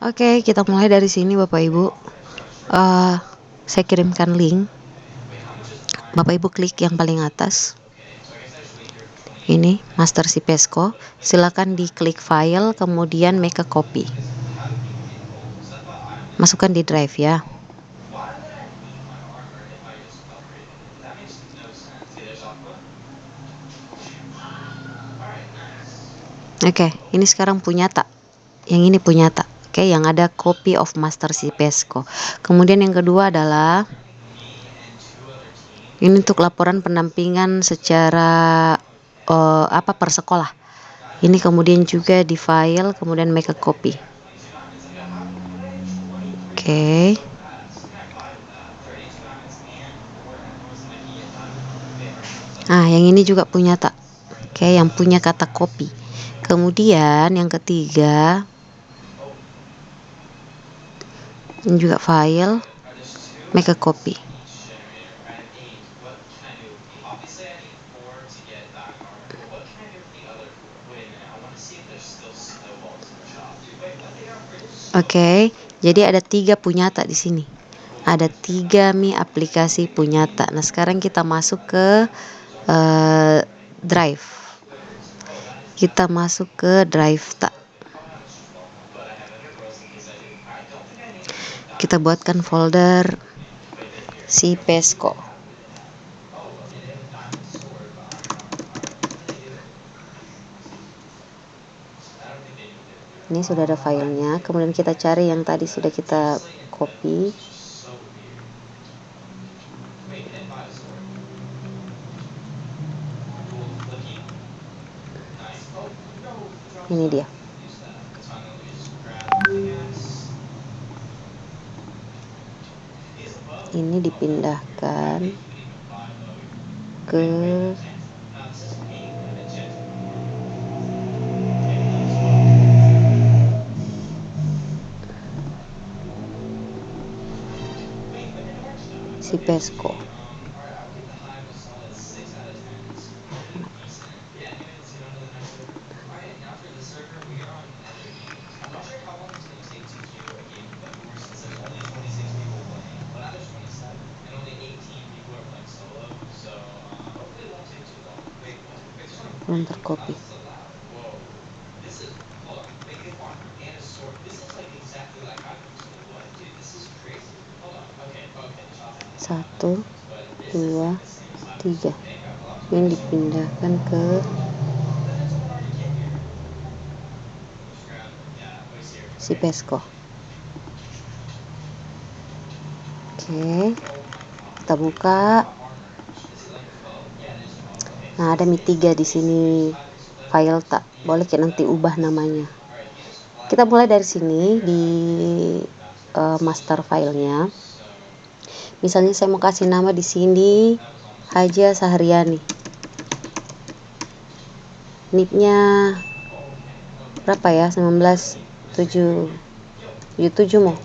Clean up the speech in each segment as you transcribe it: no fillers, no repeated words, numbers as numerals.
Oke, kita mulai dari sini Bapak Ibu. Saya kirimkan link. Bapak Ibu klik yang paling atas. Ini Master Sipesco. Silakan diklik file, kemudian make a copy. Masukkan di drive ya. Oke, ini sekarang punya tak? Yang ini punya tak? Oke, yang ada copy of Master Sipesco. Kemudian yang kedua adalah ini untuk laporan pendampingan secara per sekolah. Ini kemudian juga di file, kemudian make a copy. Oke. Nah, yang ini juga punya tak? Oke, yang punya kata copy. Kemudian yang ketiga, ini juga file, make a copy. Oke, jadi ada 3 punyata di sini. Ada 3 aplikasi punyata. Nah, sekarang kita masuk ke drive. Kita masuk ke drive tak. Kita buatkan folder Sipesco. Ini sudah ada filenya. Kemudian kita cari yang tadi sudah kita copy. Ini dia. Ini dipindahkan ke Sipesco. Belum tercopy. Satu, 2, 3. Ini dipindahkan ke Sipesco. Oke, kita buka. Nah, ada Mi 3 di sini. File tak, boleh kita nanti ubah namanya. Kita mulai dari sini di master filenya. Misalnya saya mau kasih nama di sini Haja Sahriani. NIP-nya berapa ya? 1977 mau.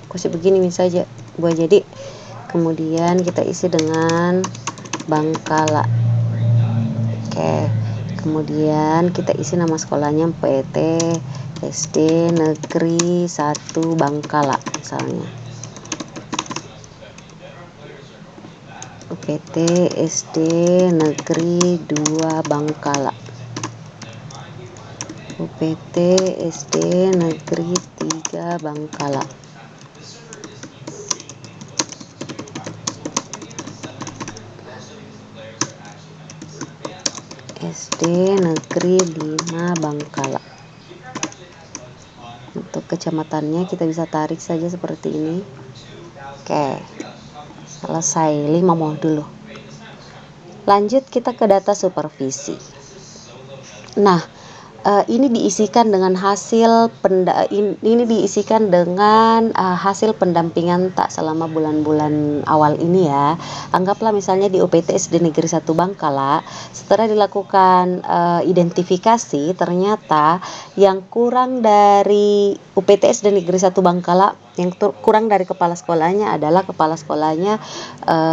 Kasih begini misalnya buat jadi. Kemudian kita isi dengan Bangkala. Oke. Kemudian kita isi nama sekolahnya PT SD Negeri 1 Bangkala misalnya. PT SD Negeri 2 Bangkala. UPT SD Negeri 3 Bangkala. SD Negeri 5 Bangkala. Untuk kecamatannya kita bisa tarik saja seperti ini. Oke, selesai 5 modul. Lanjut kita ke data supervisi. Nah, ini diisikan dengan hasil hasil pendampingan tak selama bulan-bulan awal ini ya. Anggaplah misalnya di UPT SD Negeri 1 Bangkala, setelah dilakukan identifikasi, ternyata yang kurang dari UPT SD Negeri 1 Bangkala, yang kurang dari kepala sekolahnya adalah kepala sekolahnya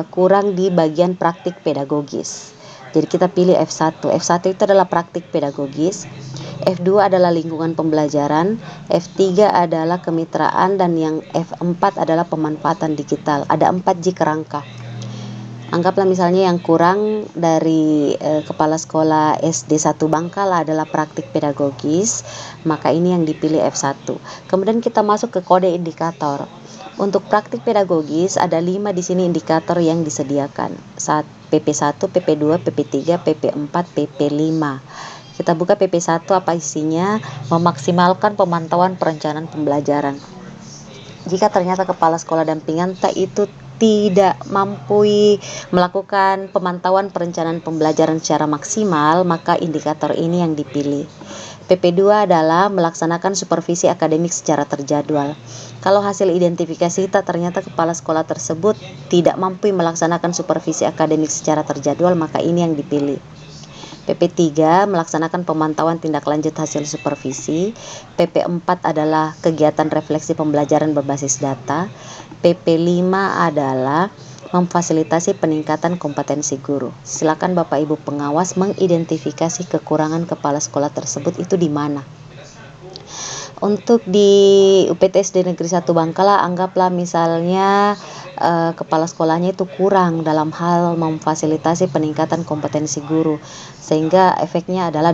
kurang di bagian praktik pedagogis. Jadi kita pilih F1. F1 itu adalah praktik pedagogis, F2 adalah lingkungan pembelajaran, F3 adalah kemitraan, dan yang F4 adalah pemanfaatan digital. Ada 4J kerangka. Anggaplah misalnya yang kurang dari kepala sekolah SD 1 Bangkala adalah praktik pedagogis, maka ini yang dipilih F1. Kemudian kita masuk ke kode indikator. Untuk praktik pedagogis ada 5 di sini indikator yang disediakan. PP1, PP2, PP3, PP4, PP5. Kita buka PP1, apa isinya? Memaksimalkan pemantauan perencanaan pembelajaran. Jika ternyata kepala sekolah dampingan itu tidak mampu melakukan pemantauan perencanaan pembelajaran secara maksimal, maka indikator ini yang dipilih. PP2 adalah melaksanakan supervisi akademik secara terjadwal. Kalau hasil identifikasi kita ternyata kepala sekolah tersebut tidak mampu melaksanakan supervisi akademik secara terjadwal, maka ini yang dipilih. PP3 melaksanakan pemantauan tindak lanjut hasil supervisi. PP4 adalah kegiatan refleksi pembelajaran berbasis data. PP5 adalah memfasilitasi peningkatan kompetensi guru. Silakan Bapak Ibu pengawas mengidentifikasi kekurangan kepala sekolah tersebut itu di mana. Untuk di UPTSD Negeri 1 Bangkala, anggaplah misalnya kepala sekolahnya itu kurang dalam hal memfasilitasi peningkatan kompetensi guru, sehingga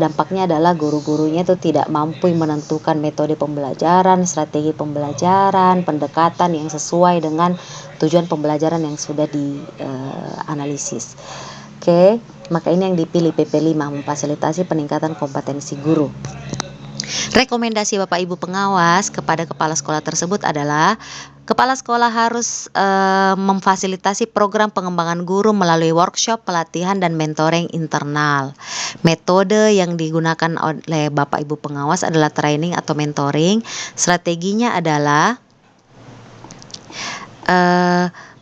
dampaknya adalah guru-gurunya itu tidak mampu menentukan metode pembelajaran, strategi pembelajaran, pendekatan yang sesuai dengan tujuan pembelajaran yang sudah dianalisis. Oke, maka ini yang dipilih PP5, memfasilitasi peningkatan kompetensi guru. Rekomendasi Bapak Ibu pengawas kepada kepala sekolah tersebut adalah kepala sekolah harus memfasilitasi program pengembangan guru melalui workshop, pelatihan, dan mentoring internal. Metode yang digunakan oleh Bapak Ibu pengawas adalah training atau mentoring. Strateginya adalah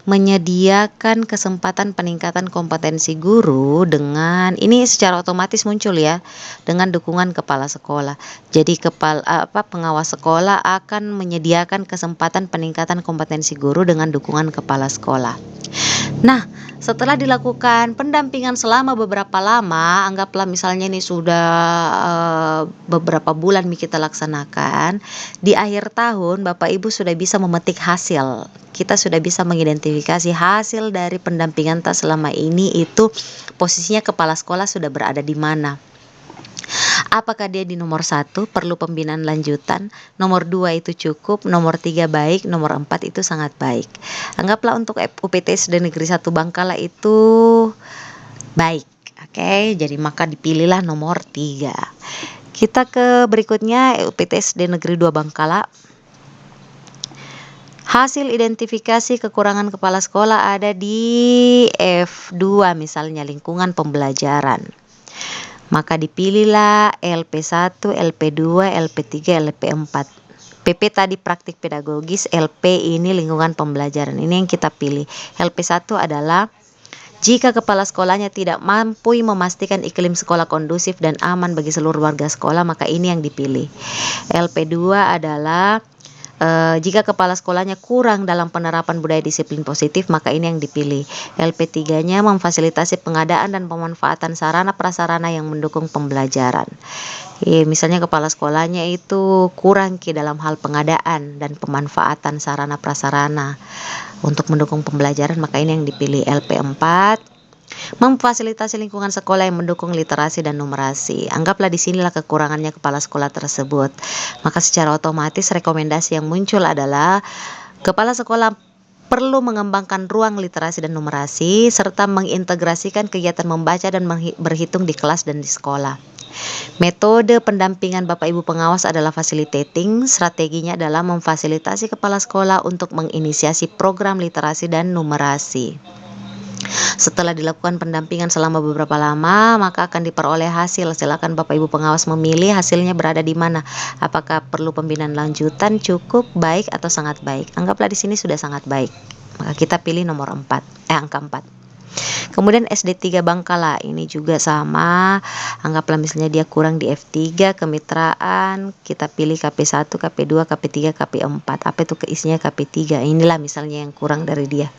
menyediakan kesempatan peningkatan kompetensi guru dengan ini secara otomatis muncul ya dengan dukungan kepala sekolah. Jadi pengawas sekolah akan menyediakan kesempatan peningkatan kompetensi guru dengan dukungan kepala sekolah. Nah, setelah dilakukan pendampingan selama beberapa lama, anggaplah misalnya ini sudah beberapa bulan kita laksanakan, di akhir tahun Bapak Ibu sudah bisa memetik hasil. Kita sudah bisa mengidentifikasi hasil dari pendampingan selama ini itu posisinya kepala sekolah sudah berada di mana. Apakah dia di nomor 1 perlu pembinaan lanjutan, nomor 2 itu cukup, nomor 3 baik, nomor 4 itu sangat baik. Anggaplah untuk UPTSD Negeri 1 Bangkala itu baik. Oke, jadi maka dipilihlah nomor 3. Kita ke berikutnya UPTSD Negeri 2 Bangkala. Hasil identifikasi kekurangan kepala sekolah ada di F2 misalnya lingkungan pembelajaran. Maka dipilihlah LP1, LP2, LP3, LP4. PP tadi praktik pedagogis, LP ini lingkungan pembelajaran. Ini yang kita pilih. LP1 adalah jika kepala sekolahnya tidak mampu memastikan iklim sekolah kondusif dan aman bagi seluruh warga sekolah, maka ini yang dipilih. LP2 adalah jika kepala sekolahnya kurang dalam penerapan budaya disiplin positif, maka ini yang dipilih. LP3-nya memfasilitasi pengadaan dan pemanfaatan sarana prasarana yang mendukung pembelajaran. Misalnya kepala sekolahnya itu kurang dalam hal pengadaan dan pemanfaatan sarana prasarana untuk mendukung pembelajaran, maka ini yang dipilih. LP4 memfasilitasi lingkungan sekolah yang mendukung literasi dan numerasi. Anggaplah disinilah kekurangannya kepala sekolah tersebut. Maka secara otomatis rekomendasi yang muncul adalah kepala sekolah perlu mengembangkan ruang literasi dan numerasi serta mengintegrasikan kegiatan membaca dan berhitung di kelas dan di sekolah. Metode pendampingan Bapak Ibu pengawas adalah facilitating. Strateginya adalah memfasilitasi kepala sekolah untuk menginisiasi program literasi dan numerasi. Setelah dilakukan pendampingan selama beberapa lama, maka akan diperoleh hasil. Silakan Bapak Ibu pengawas memilih hasilnya berada di mana. Apakah perlu pembinaan lanjutan, cukup, baik, atau sangat baik. Anggaplah di sini sudah sangat baik. Maka kita pilih nomor angka 4. Kemudian SD 3 Bangkala ini juga sama, anggaplah misalnya dia kurang di F3 kemitraan, kita pilih KP1, KP2, KP3, KP4. Apa itu keisinya KP3? Inilah misalnya yang kurang dari dia.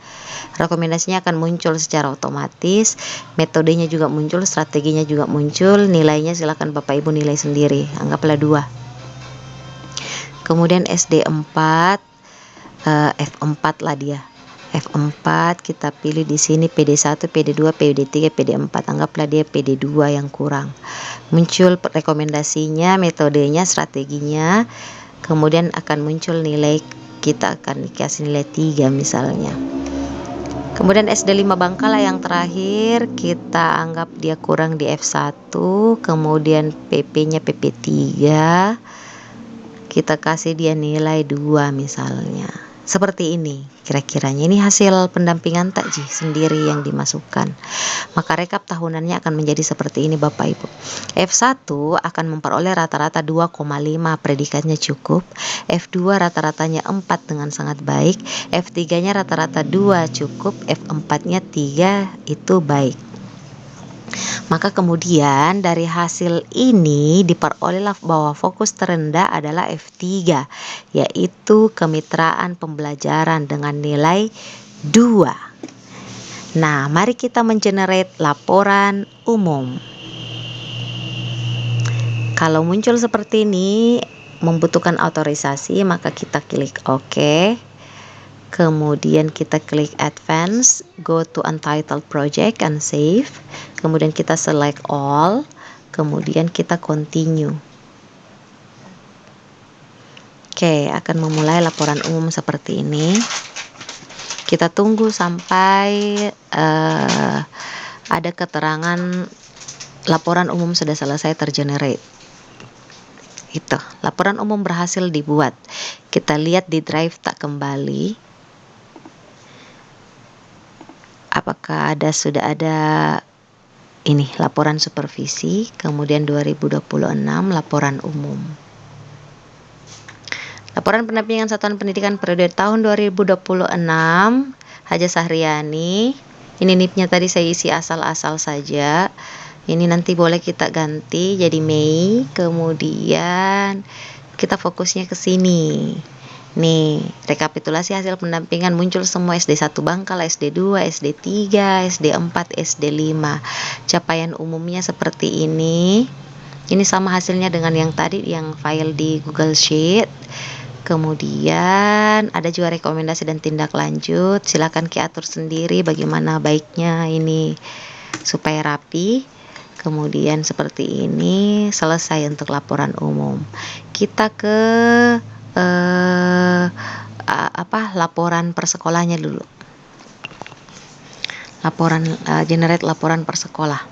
Rekomendasinya akan muncul secara otomatis, metodenya juga muncul, strateginya juga muncul, nilainya silakan Bapak Ibu nilai sendiri, anggaplah 2. Kemudian SD 4 F4 lah dia. F4 kita pilih di sini PD1, PD2, PD3, PD4. Anggaplah dia PD2 yang kurang. Muncul rekomendasinya, metodenya, strateginya. Kemudian akan muncul nilai, kita akan dikasih nilai 3 misalnya. Kemudian SD 5 Bangkala yang terakhir, kita anggap dia kurang di F1, kemudian PP-nya PP3. Kita kasih dia nilai 2 misalnya. Seperti ini kira-kiranya. Ini hasil pendampingan takji sendiri yang dimasukkan. Maka rekap tahunannya akan menjadi seperti ini Bapak Ibu. F1 akan memperoleh rata-rata 2,5, predikatnya cukup. F2 rata-ratanya 4 dengan sangat baik. F3-nya rata-rata 2 cukup. F4-nya 3 itu baik. Maka kemudian dari hasil ini diperolehlah bahwa fokus terendah adalah F3, yaitu kemitraan pembelajaran dengan nilai 2. Nah, mari kita mengenerate laporan umum. Kalau muncul seperti ini membutuhkan otorisasi, maka kita klik OK. Kemudian kita klik advance, go to untitled project and save. Kemudian kita select all, kemudian kita continue. Oke, akan memulai laporan umum seperti ini. Kita tunggu sampai ada keterangan laporan umum sudah selesai tergenerate. Itu, laporan umum berhasil dibuat. Kita lihat di drive tak kembali. Apakah sudah ada ini laporan supervisi, kemudian 2026 laporan umum. Laporan pendampingan satuan pendidikan periode tahun 2026 Haja Sahriani. Ini NIP-nya tadi saya isi asal-asal saja. Ini nanti boleh kita ganti jadi Mei, kemudian kita fokusnya ke sini. Nih, rekapitulasi hasil pendampingan muncul semua SD1 Bangkala, SD2, SD3, SD4, SD5. Capaian umumnya seperti ini. Ini sama hasilnya dengan yang tadi, yang file di Google Sheet. Kemudian ada juga rekomendasi dan tindak lanjut. Silakan atur sendiri bagaimana baiknya ini supaya rapi. Kemudian seperti ini, selesai untuk laporan umum. Kita ke laporan per sekolahnya dulu. Laporan generate laporan per sekolah.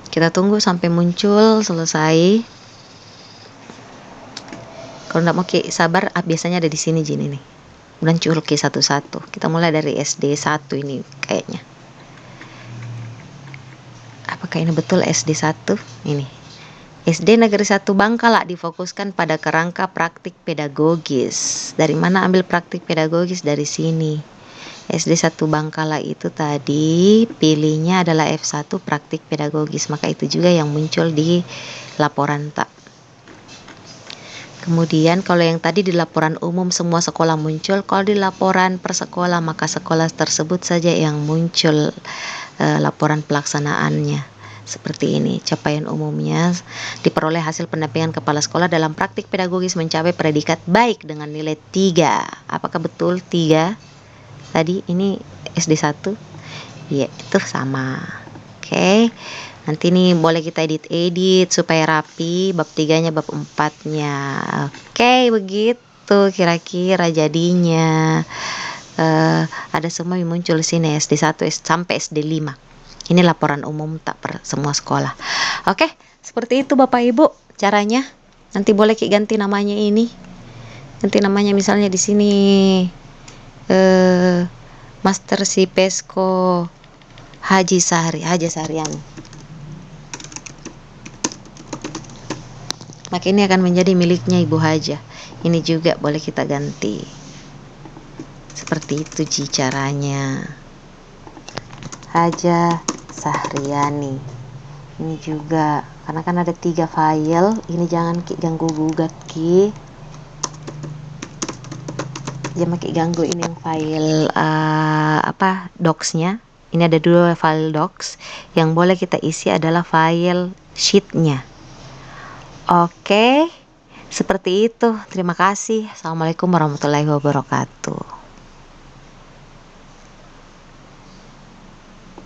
Kita tunggu sampai muncul selesai. Kalau nggak mau sabar, biasanya ada di sini Jin ini. Kemudian culki satu-satu. Kita mulai dari SD1 ini kayaknya. Apakah ini betul SD1? Ini. SD Negeri 1 Bangkala difokuskan pada kerangka praktik pedagogis. Dari mana ambil praktik pedagogis? Dari sini. SD 1 Bangkala itu tadi pilihnya adalah F1 praktik pedagogis. Maka itu juga yang muncul di laporan tak. Kemudian kalau yang tadi di laporan umum semua sekolah muncul, kalau di laporan per sekolah maka sekolah tersebut saja yang muncul laporan pelaksanaannya. Seperti ini, capaian umumnya diperoleh hasil pendampingan kepala sekolah dalam praktik pedagogis mencapai predikat baik dengan nilai 3. Apakah betul 3? Tadi ini SD1? Ya, itu sama. Oke. Nanti nih boleh kita edit supaya rapi, bab 3-nya, bab 4-nya. Oke, begitu kira-kira jadinya. Ada semua yang muncul di sini SD1 sampai SD5. Ini laporan umum tak per semua sekolah. Oke, seperti itu Bapak Ibu caranya. Nanti boleh ganti namanya ini. Ganti namanya misalnya di sini Master Si Pesko Haja Sahriani. Maka ini akan menjadi miliknya Ibu Haja. Ini juga boleh kita ganti. Seperti itu Ji caranya. Haja Sahriani. Ini juga karena kan ada 3 file, ini jangan Ki ganggu gugat Ki. Jangan Ki ganggu ini yang file docsnya. Ini ada 2 file docs. Yang boleh kita isi adalah file sheetnya. Oke, seperti itu. Terima kasih. Assalamualaikum warahmatullahi wabarakatuh.